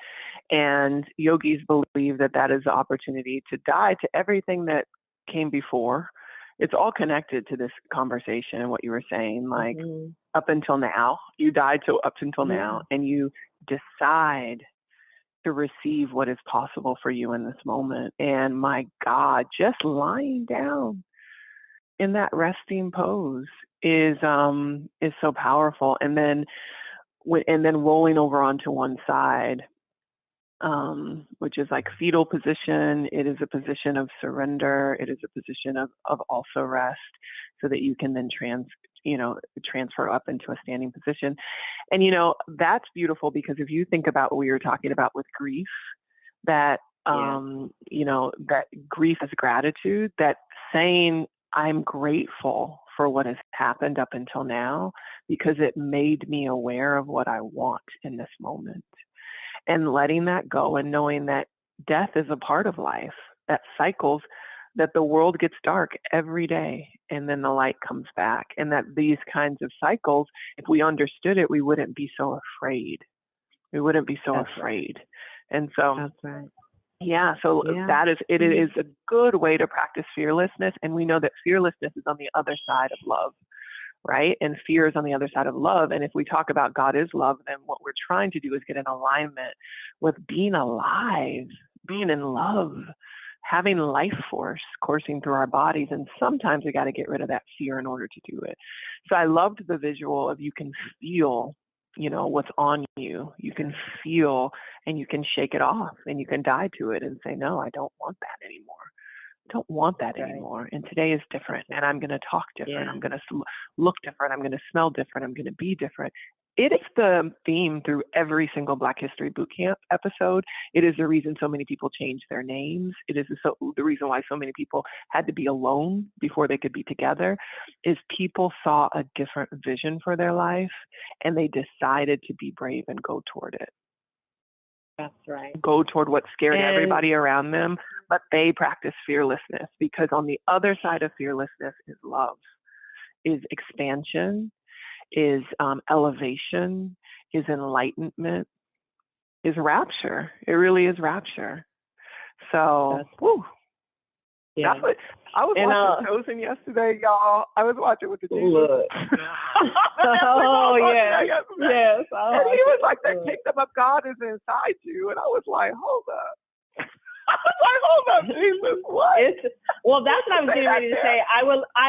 And yogis believe that that is the opportunity to die to everything that came before. It's all connected to this conversation and what you were saying, like up until now, you died to up until now, and you decide to receive what is possible for you in this moment. And my God, just lying down in that resting pose is so powerful. And then rolling over onto one side, which is like fetal position. It is a position of surrender. It is a position of also rest, so that you can then transfer up into a standing position. And, that's beautiful, because if you think about what we were talking about with grief, that, that grief is gratitude, that saying, I'm grateful for what has happened up until now, because it made me aware of what I want in this moment. And letting that go and knowing that death is a part of life, that cycles, that the world gets dark every day and then the light comes back. And that these kinds of cycles, if we understood it, we wouldn't be so afraid. We wouldn't be so afraid. Right. And so, that's right. It is a good way to practice fearlessness. And we know that fearlessness is on the other side of love. Right? And fear is on the other side of love. And if we talk about God is love, then what we're trying to do is get in alignment with being alive, being in love, having life force coursing through our bodies. And sometimes we got to get rid of that fear in order to do it. So I loved the visual of you can feel, what's on you. You can feel and you can shake it off and you can die to it and say, no, I don't want that anymore. Don't want that anymore. And today is different, and I'm going to talk different. I'm going to look different. I'm going to smell different. I'm going to be different. It is the theme through every single Black History Bootcamp episode. It is the reason so many people changed their names. It is the reason why so many people had to be alone before they could be together, is people saw a different vision for their life, and they decided to be brave and go toward it. That's right. Go toward what scared everybody around them, but they practice fearlessness, because on the other side of fearlessness is love, is expansion, is elevation, is enlightenment, is rapture. It really is rapture. So, that's what I was watching Chosen yesterday, y'all. I was watching with the Jesus. Yes. And he was like, the kingdom of God is inside you. And I was like, hold up. Jesus, what? That's what I was getting ready to say. I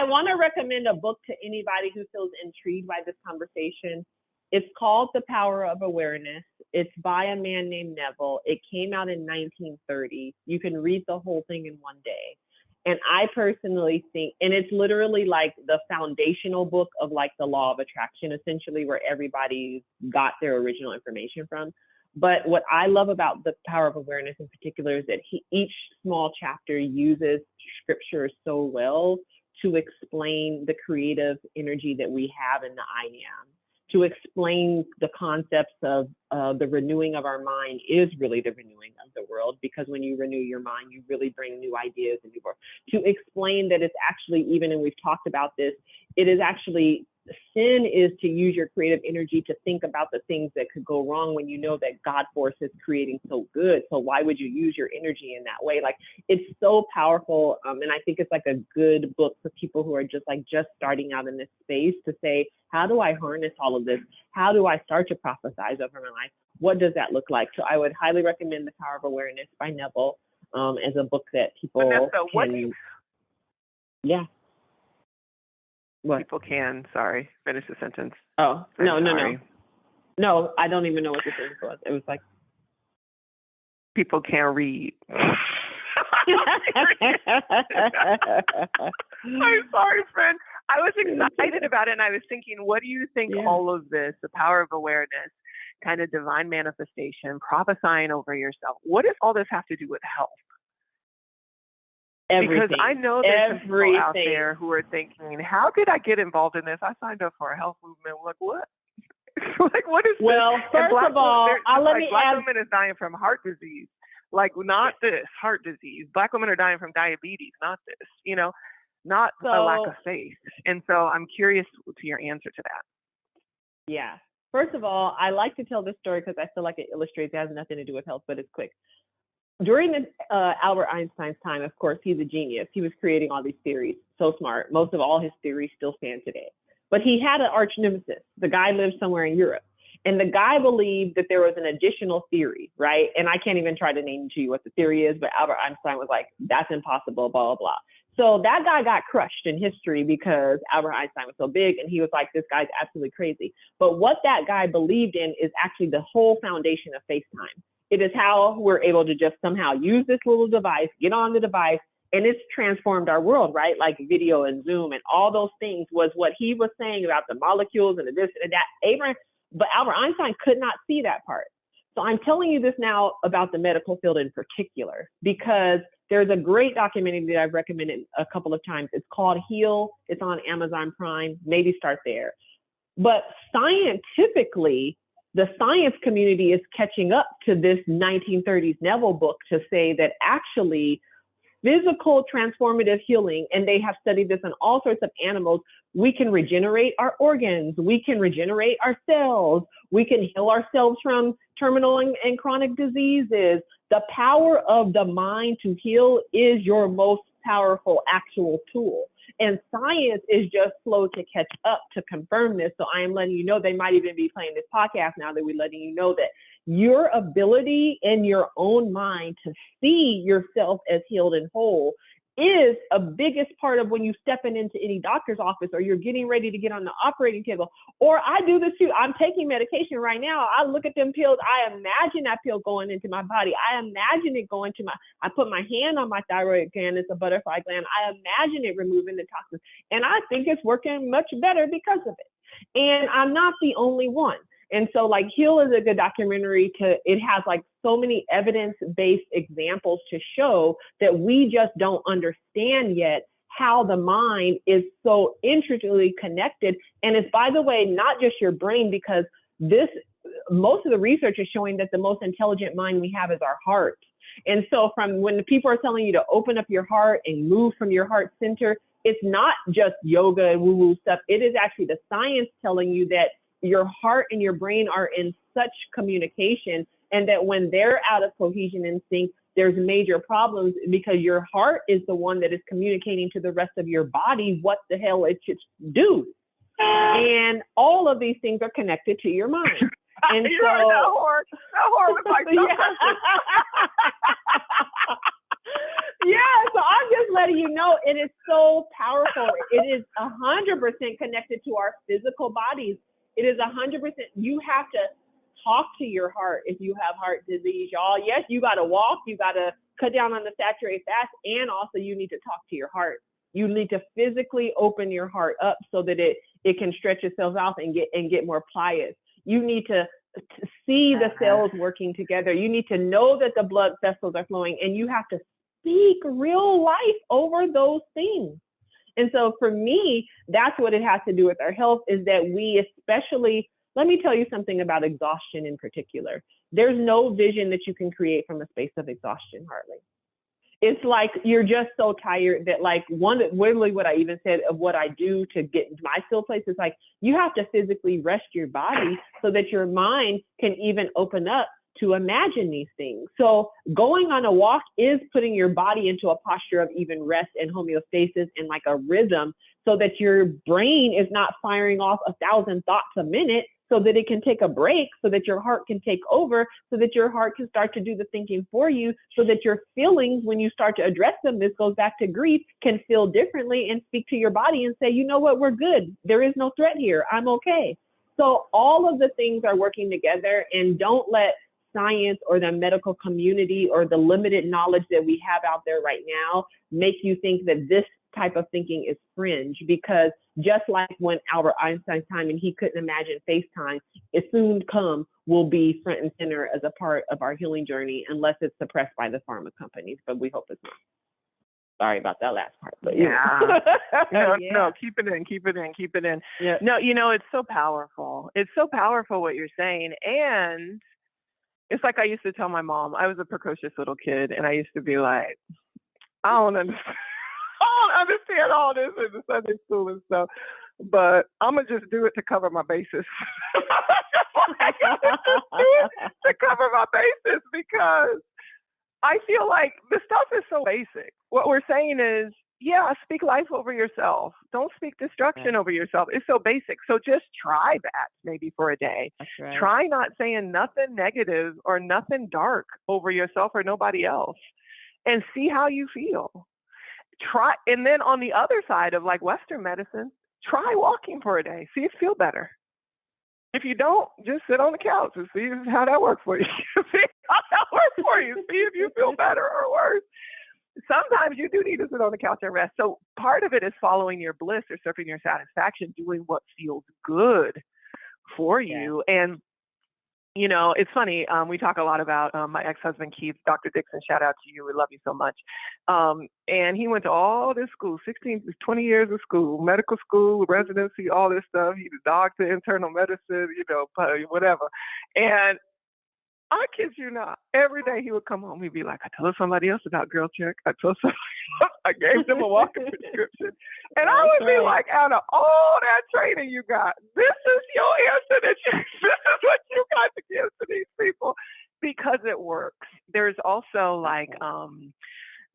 want to recommend a book to anybody who feels intrigued by this conversation. It's called The Power of Awareness. It's by a man named Neville. It came out in 1930. You can read the whole thing in one day. And I personally think, and it's literally like the foundational book of like the law of attraction, essentially, where everybody got their original information from. But what I love about The Power of Awareness in particular is that each small chapter uses scripture so well to explain the creative energy that we have in the I am, to explain the concepts of the renewing of our mind is really the renewing of the world, because when you renew your mind, you really bring new ideas and new work. To explain that it's actually, even, and we've talked about this, it is actually, sin is to use your creative energy to think about the things that could go wrong when you know that God force is creating so good. So why would you use your energy in that way? Like, it's so powerful. And I think it's like a good book for people who are just starting out in this space to say, how do I harness all of this? How do I start to prophesize over my life? What does that look like? So I would highly recommend The Power of Awareness by Neville as a book that people People can, finish the sentence. Oh, no, I don't even know what the sentence was. It was like, people can't read. I'm sorry, friend. I was excited about it, and I was thinking, what do you think all of this, the power of awareness, kind of divine manifestation, prophesying over yourself, what does all this have to do with health? Everything. Because I know there's some people out there who are thinking, how did I get involved in this? I signed up for a health movement. Like, what? Like, what is well, this? First of all, let me Black add. women is dying from heart disease. Like, not this, heart disease. Black women are dying from diabetes, not this, not a lack of faith. And so I'm curious to your answer to that. Yeah. First of all, I like to tell this story because I feel like it illustrates, it has nothing to do with health, but it's quick. During Albert Einstein's time, of course, he's a genius. He was creating all these theories, so smart. Most of all his theories still stand today. But he had an arch nemesis. The guy lived somewhere in Europe. And the guy believed that there was an additional theory, right? And I can't even try to name to you what the theory is, but Albert Einstein was like, that's impossible, blah, blah, blah. So that guy got crushed in history because Albert Einstein was so big, and he was like, this guy's absolutely crazy. But what that guy believed in is actually the whole foundation of FaceTime. It is how we're able to just somehow use this little device, get on the device, and it's transformed our world, right? Like video and Zoom and all those things was what he was saying about the molecules and the this and that. But Albert Einstein could not see that part. So I'm telling you this now about the medical field in particular, because there's a great documentary that I've recommended a couple of times. It's called Heal. It's on Amazon Prime. Maybe start there. But scientifically, the science community is catching up to this 1930s Neville book to say that actually physical transformative healing, and they have studied this on all sorts of animals, we can regenerate our organs, we can regenerate our cells, we can heal ourselves from terminal and chronic diseases. The power of the mind to heal is your most powerful actual tool. And science is just slow to catch up to confirm this. So I am letting you know, they might even be playing this podcast now that we're letting you know that your ability in your own mind to see yourself as healed and whole is a biggest part of when you stepping into any doctor's office, or you're getting ready to get on the operating table. Or I do this too. I'm taking medication right now. I look at them pills. I imagine that pill going into my body. I imagine it going to I put my hand on my thyroid gland. It's a butterfly gland. I imagine it removing the toxins. And I think it's working much better because of it. And I'm not the only one. And so like Heal is a good documentary it has like so many evidence-based examples to show that we just don't understand yet how the mind is so intricately connected. And it's, by the way, not just your brain, because most of the research is showing that the most intelligent mind we have is our heart. And so from when the people are telling you to open up your heart and move from your heart center, it's not just yoga and woo-woo stuff. It is actually the science telling you that your heart and your brain are in such communication, and that when they're out of cohesion and sync, there's major problems, because your heart is the one that is communicating to the rest of your body what the hell it should do. And all of these things are connected to your mind. And you heard that whore was like, yeah, so I'm just letting you know, it is so powerful. It is 100% connected to our physical bodies. It is 100%. You have to talk to your heart if you have heart disease, y'all. Yes, you got to walk. You got to cut down on the saturated fats. And also you need to talk to your heart. You need to physically open your heart up so that it can stretch itself out and get more pliant. You need to see the cells working together. You need to know that the blood vessels are flowing, and you have to speak real life over those things. And so for me, that's what it has to do with our health, is that we especially, let me tell you something about exhaustion in particular. There's no vision that you can create from a space of exhaustion, hardly. It's like you're just so tired that, like, literally what I even said of what I do to get into my still place is like, you have to physically rest your body so that your mind can even open up to imagine these things. So going on a walk is putting your body into a posture of even rest and homeostasis and like a rhythm, so that your brain is not firing off 1,000 thoughts a minute, so that it can take a break, so that your heart can take over, so that your heart can start to do the thinking for you, so that your feelings, when you start to address them, this goes back to grief, can feel differently and speak to your body and say, you know what, we're good. There is no threat here. I'm okay. So all of the things are working together, and don't let science or the medical community or the limited knowledge that we have out there right now make you think that this type of thinking is fringe, because just like when Albert Einstein's time and he couldn't imagine FaceTime, it soon come will be front and center as a part of our healing journey, unless it's suppressed by the pharma companies, but we hope it's not. Sorry about that last part. But yeah. No, keep it in. Yeah. No, it's so powerful. It's so powerful what you're saying. And it's like I used to tell my mom, I was a precocious little kid, and I used to be like, I don't understand all this in the Sunday school and stuff, but I'm going to just do it to cover my bases. I gotta just do it to cover my bases, because I feel like the stuff is so basic. What we're saying is, speak life over yourself. Don't speak destruction over yourself. It's so basic. So just try that maybe for a day. That's right. Try not saying nothing negative or nothing dark over yourself or nobody else, and see how you feel. And then on the other side of like Western medicine, try walking for a day. See if you feel better. If you don't, just sit on the couch and see how that works for you. See how that works for you. See if you feel better or worse. Sometimes you do need to sit on the couch and rest. So part of it is following your bliss or surfing your satisfaction, doing what feels good for you. And it's funny. We talk a lot about my ex-husband, Keith, Dr. Dixon, shout out to you. We love you so much. And he went to all this school, 20 years of school, medical school, residency, all this stuff. He's a doctor, internal medicine, whatever. And I kid you not, every day he would come home, he'd be like, I told somebody else about GirlTREK. I told somebody else, I gave them a walking prescription. And I would be like, out of all that training you got, this is your answer this is what you got to give to these people, because it works. There's also like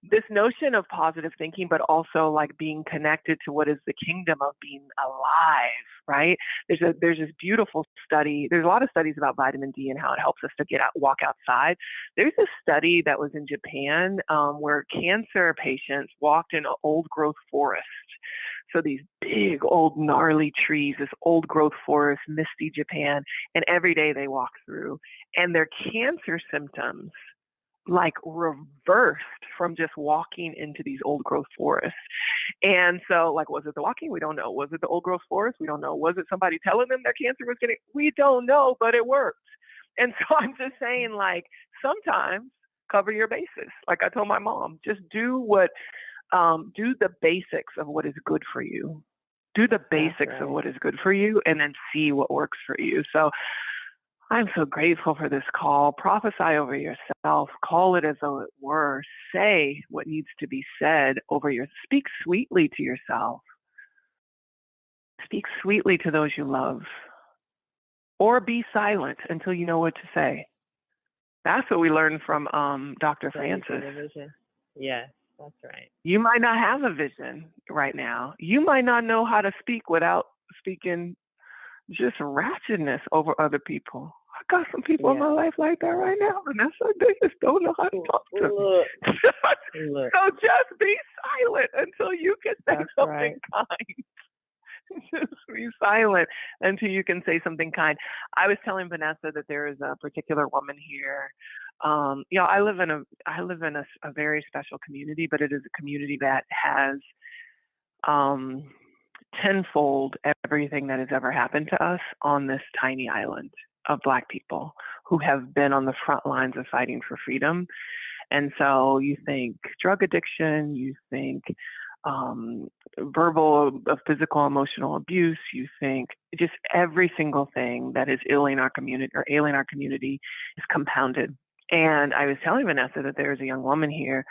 this notion of positive thinking, but also like being connected to what is the kingdom of being alive, right? There's this beautiful study. There's a lot of studies about vitamin D and how it helps us to walk outside. There's a study that was in Japan where cancer patients walked in an old growth forest. So these big, old, gnarly trees, this old growth forest, misty Japan, and every day they walk through, and their cancer symptoms like reversed from just walking into these old growth forests. And so like, was it the walking? We don't know. Was it the old growth forest? We don't know. Was it somebody telling them their cancer was getting? We don't know, but it worked. And so I'm just saying, like, sometimes cover your bases. Like I told my mom, just do the basics of what is good for you. Do the basics of what is good for you, and then see what works for you. So I'm so grateful for this call. Prophesy over yourself. Call it as though it were. Say what needs to be said over Speak sweetly to yourself. Speak sweetly to those you love. Or be silent until you know what to say. That's what we learned from Dr. Francis. Yes, that's right. You might not have a vision right now. You might not know how to speak without speaking just ratchetness over other people. I got some people in my life like that right now, Vanessa. They just don't know how to talk to me. So just be silent until you can say something kind. Just be silent until you can say something kind. I was telling Vanessa that there is a particular woman here. I live in a very special community, but it is a community that has tenfold everything that has ever happened to us on this tiny island of Black people who have been on the front lines of fighting for freedom. And so you think drug addiction, you think verbal, physical, emotional abuse, you think just every single thing that is ailing our community is compounded. And I was telling Vanessa that there's a young woman here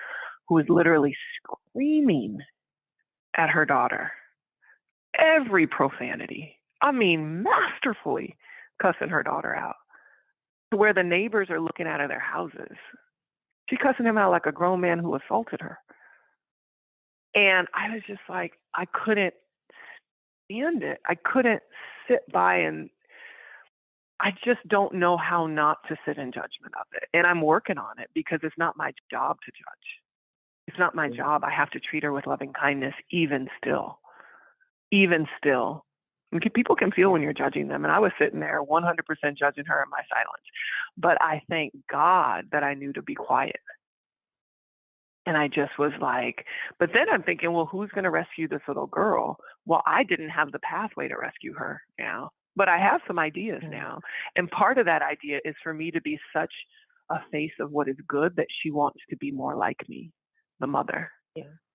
who is literally screaming at her daughter. Every profanity. I mean, masterfully cussing her daughter out to where the neighbors are looking out of their houses. She cussing him out like a grown man who assaulted her. And I was just like, I couldn't stand it. I couldn't sit by, and I just don't know how not to sit in judgment of it. And I'm working on it because it's not my job to judge. It's not my job. I have to treat her with loving kindness, even still. People can feel when you're judging them. And I was sitting there 100% judging her in my silence. But I thank God that I knew to be quiet. And I just was like, but then I'm thinking, well, who's going to rescue this little girl? Well, I didn't have the pathway to rescue her now, but I have some ideas now. And part of that idea is for me to be such a face of what is good that she wants to be more like me, the mother.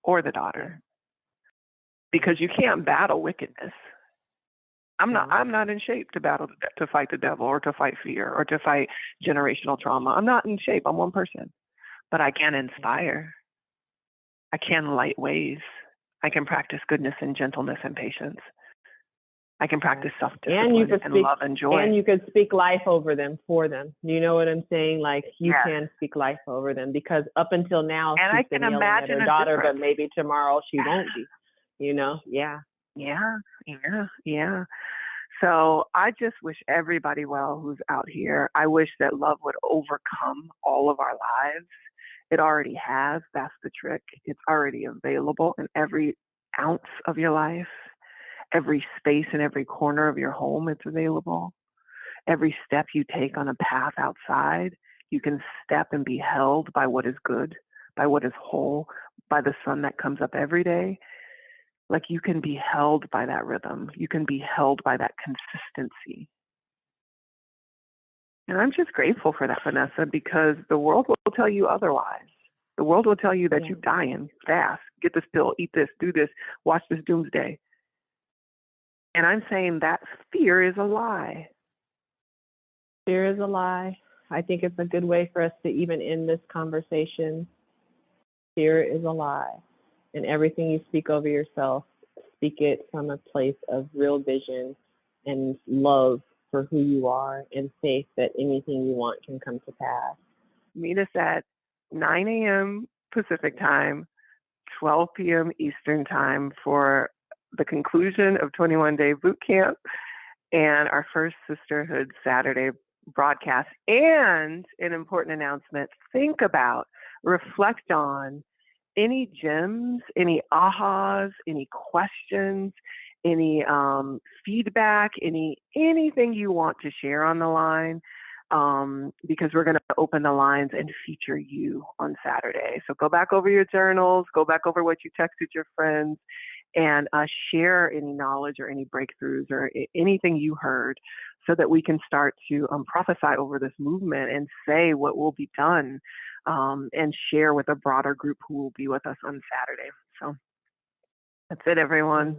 or the daughter, because you can't battle wickedness. I'm not in shape to fight the devil or to fight fear or to fight generational trauma. I'm not in shape. I'm one person, but I can inspire. I can light ways. I can practice goodness and gentleness and patience. I can practice self-discipline and love and joy. And you could speak life over them for them. You know what I'm saying? Like you can speak life over them, because up until now, and she's been yelling at her daughter, but maybe tomorrow she won't be, you know? Yeah. So I just wish everybody well who's out here. I wish that love would overcome all of our lives. It already has. That's the trick. It's already available in every ounce of your life, every space in every corner of your home. It's available. Every step you take on a path outside, you can step and be held by what is good, by what is whole, by the sun that comes up every day. Like you can be held by that rhythm. You can be held by that consistency. And I'm just grateful for that, Vanessa, because the world will tell you otherwise. The world will tell you that you're dying fast. Get this pill, eat this, do this, watch this doomsday. And I'm saying that fear is a lie. Fear is a lie. I think it's a good way for us to even end this conversation. Fear is a lie. And everything you speak over yourself, speak it from a place of real vision and love for who you are and faith that anything you want can come to pass. Meet us at 9 a.m. Pacific time, 12 p.m. Eastern time for the conclusion of 21-day Bootcamp and our first Sisterhood Saturday broadcast. And an important announcement, think about, reflect on any gems, any ahas, any questions, any feedback, anything you want to share on the line, because we're going to open the lines and feature you on Saturday. So go back over your journals, go back over what you texted your friends, and share any knowledge or any breakthroughs or anything you heard, so that we can start to prophesy over this movement and say what will be done, and share with a broader group who will be with us on Saturday. So that's it, everyone.